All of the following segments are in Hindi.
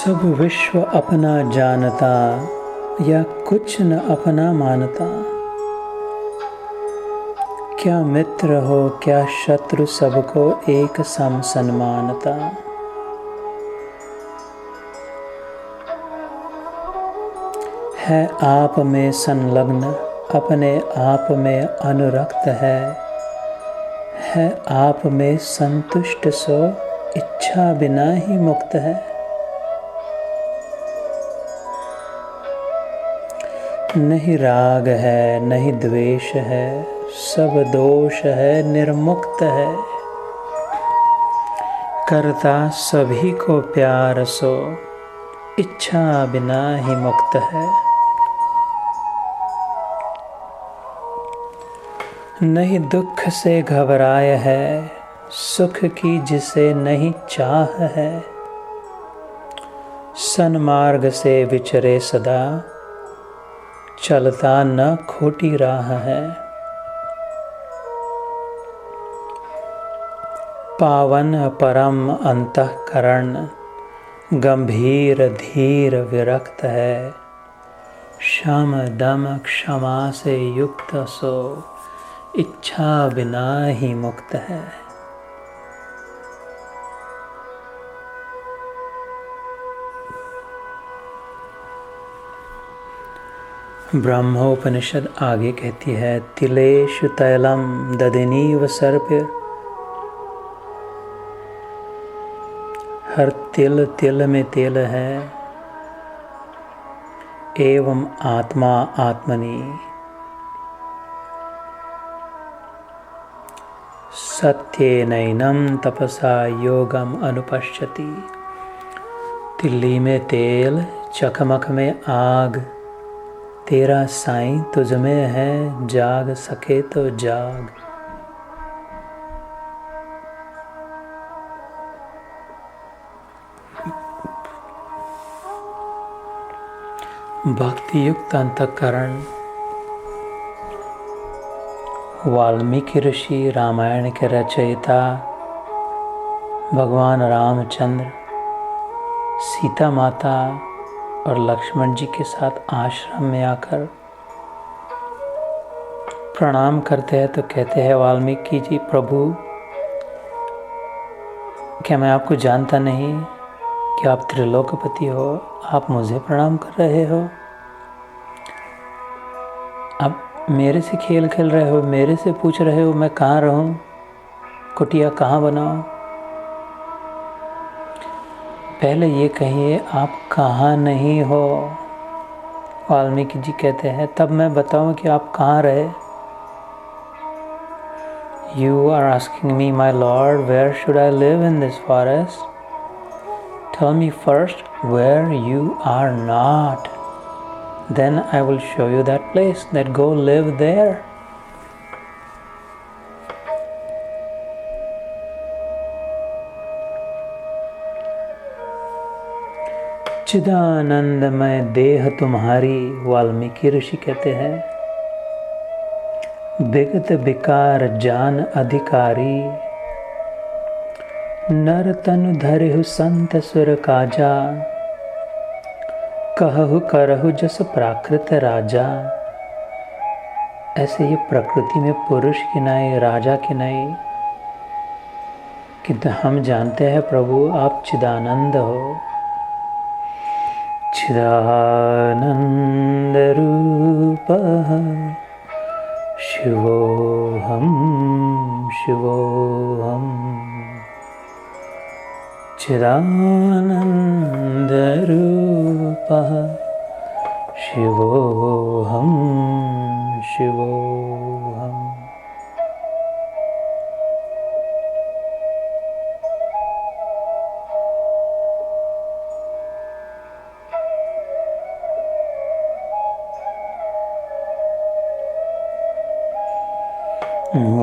सब विश्व अपना जानता या कुछ न अपना मानता। क्या मित्र हो क्या शत्रु, सबको एक सम सन्मानता। है आप में संलग्न, अपने आप में अनुरक्त है आप में संतुष्ट, सो इच्छा बिना ही मुक्त है। नहीं राग है नहीं द्वेष है, सब दोष है निर्मुक्त है। करता सभी को प्यार, सो इच्छा बिना ही मुक्त है। नहीं दुख से घबराए है, सुख की जिसे नहीं चाह है। सन्मार्ग से विचरे सदा, चलता न खोटी राह है। पावन परम अंतःकरण, गंभीर धीर विरक्त है। शम दम क्षमा से युक्त, सो इच्छा बिना ही मुक्त है। ब्रह्मोपनिषद आगे कहती है, तिलेषु तैलम दधिनीव सर्प्य। हर तिल तिल में तेल है, एवं आत्मा आत्मनि। सत्येनैनं तपसा योगम अनुपश्यति। तिल्ली में तेल, चकमक में आग। तेरा साईं तुझ में है, जाग सके तो जाग। भक्ति युक्त अंतःकरण। वाल्मीकि ऋषि रामायण के रचयिता भगवान रामचंद्र सीता माता और लक्ष्मण जी के साथ आश्रम में आकर प्रणाम करते हैं तो कहते हैं वाल्मीकि जी, प्रभु क्या मैं आपको जानता नहीं कि आप त्रिलोकपति हो, आप मुझे प्रणाम कर रहे हो। आप मेरे से खेल खेल रहे हो, मेरे से पूछ रहे हो मैं कहाँ रहूं, कुटिया कहाँ बनाऊं। पहले ये कहिए आप कहाँ नहीं हो। वाल्मीकि जी कहते हैं तब मैं बताऊं कि आप कहाँ रहे। You are asking me, my Lord, where should I live in this forest? Tell me first where you are not. Then I will show you that place, that go live there. चिदानंदमय देह तुम्हारी, वाल्मीकि ऋषि कहते हैं, विगत विकार जान अधिकारी। नर तनु धरिहु संत सुर काजा, कहु करहु जस प्राकृत राजा। ऐसे ये प्रकृति में पुरुष की नहीं, राजा की नहीं, किंतु हम जानते हैं प्रभु आप चिदानंद हो। चिदानंद रूपः शिवोऽहं शिवोऽहं। चिदानंद रूपः शिवोऽहं शिवोऽहम्।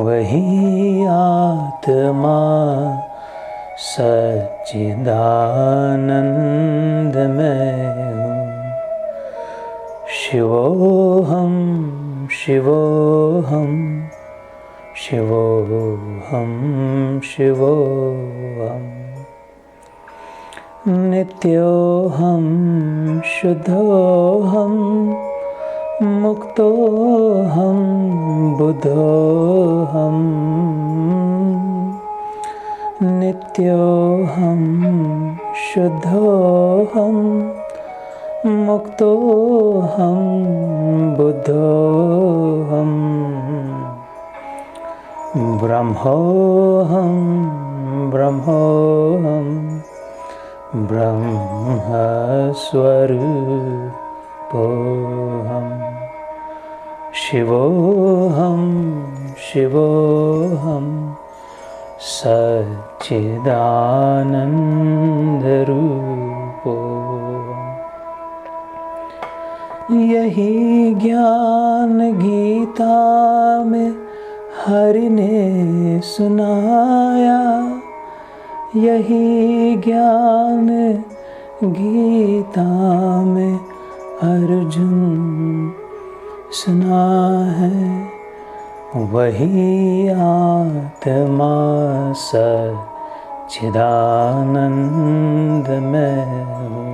वही आत्मा सच्चिदानंद में हूँ। शिवोऽहं शिवोऽहं शिवोऽहं शिवोऽहम्। नित्योऽहं शुद्धोऽहं मुक्तोऽहं बुद्धोऽहं नित्योऽहं शुद्धोऽहं मुक्तोऽहं बुद्धोऽहं ब्रह्मोऽहं ब्रह्मोऽहं ब्रह्मस्वरूपोऽहं शिवोऽहं शिवोऽहं सच्चिदानन्दरूपोऽहम्। यही ज्ञान गीता में हरि ने सुनाया, यही ज्ञान गीता में अर्जुन सुना है, वही आत्मा सच्चिदानंद में हूँ।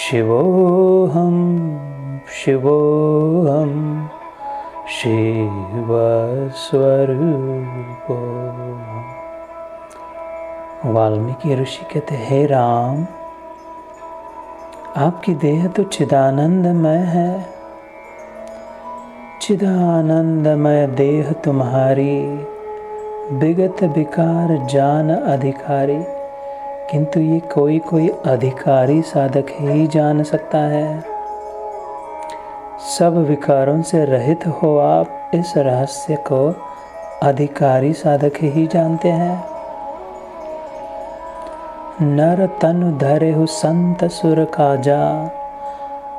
शिवोऽहं शिवोऽहं शिवस्वरूपोऽहम्। वाल्मीकि ऋषि कहते, हे राम, आपकी देह तो चिदानंदमय है, चिदानंदमय देह तुम्हारी विगत विकार जान अधिकारी, किंतु ये कोई कोई अधिकारी साधक ही जान सकता है। सब विकारों से रहित हो आप, इस रहस्य को अधिकारी साधक ही जानते हैं। नर तनु धरे हो संत सुर काजा,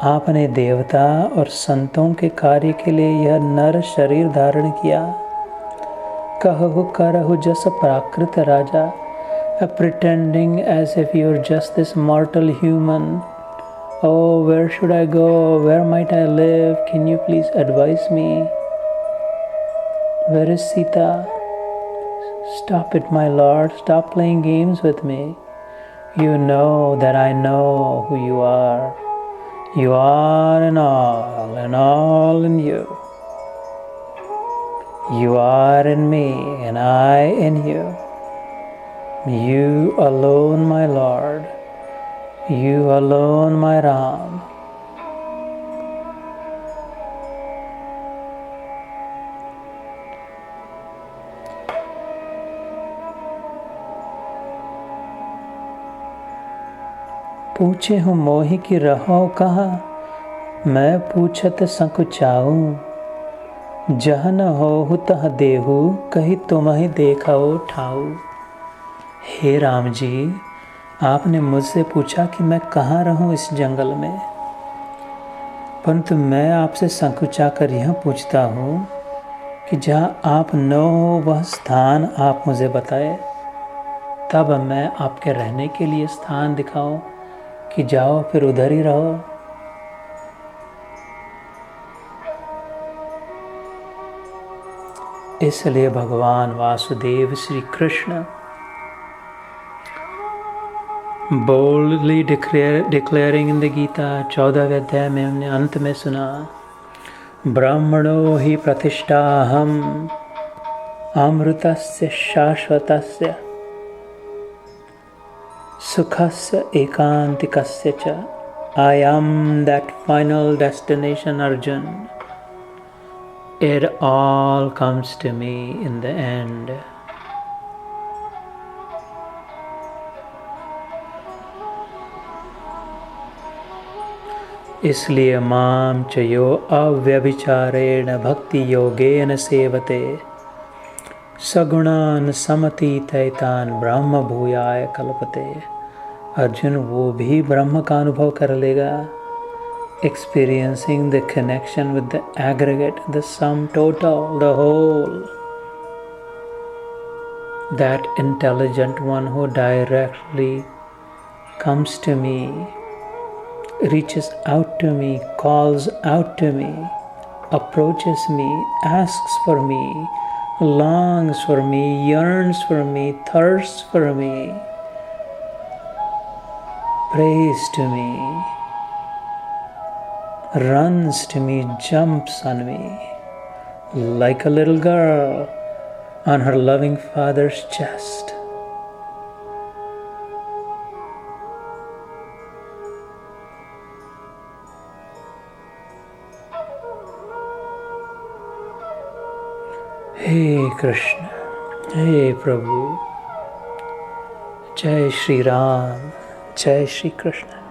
आपने देवता और संतों के कार्य के लिए यह नर शरीर धारण किया। कहु करहु जस प्राकृत राजा, pretending as if you are just this mortal human. Oh, where should I go? Where might I live? Can you please advise me? Where is Sita? Stop it, my lord. Stop playing games with me. You know that I know who you are. You are in all and all in you. You are in me and I in you. You alone, my Lord. You alone, my Ram. पूछे हूँ मोहि की रहो कहाँ, मैं पूछत संकुचाऊँ। जह न होहु तह देहु, कही तुम्हि देखो ठाऊ। हे राम जी, आपने मुझसे पूछा कि मैं कहाँ रहूं इस जंगल में, परंतु मैं आपसे संकुचा कर यह पूछता हूँ कि जहाँ आप न हो वह स्थान आप मुझे बताए, तब मैं आपके रहने के लिए स्थान दिखाऊं कि जाओ फिर उधर ही रहो। इसलिए भगवान Vasudev Shri Krishna boldly declaring in the Gita 14वें अध्याय में हमने अंत में सुना, ब्राह्मणो हि प्रतिष्ठाहम अमृतस्य शाश्वतस्य सुखस्य एकांतिकस्य च। I am that final destination, Arjun. It all comes to me in the end. इसलिए माम च यो अव्यभिचारेण भक्ति योगेन सेवते, सगुणान समतीतैतान ब्रह्म भूयाय कल्पते। अर्जुन वो भी ब्रह्म का अनुभव कर लेगा, experiencing the connection with the aggregate, the sum total, the whole. That intelligent one who directly comes to me, reaches out to me, calls out to me, approaches me, asks for me, longs for me, yearns for me, thirsts for me. prays to me, runs to me, jumps on me, like a little girl on her loving father's chest. Hey Krishna, hey Prabhu, Jai Shri Ram, Jai Shri Krishna.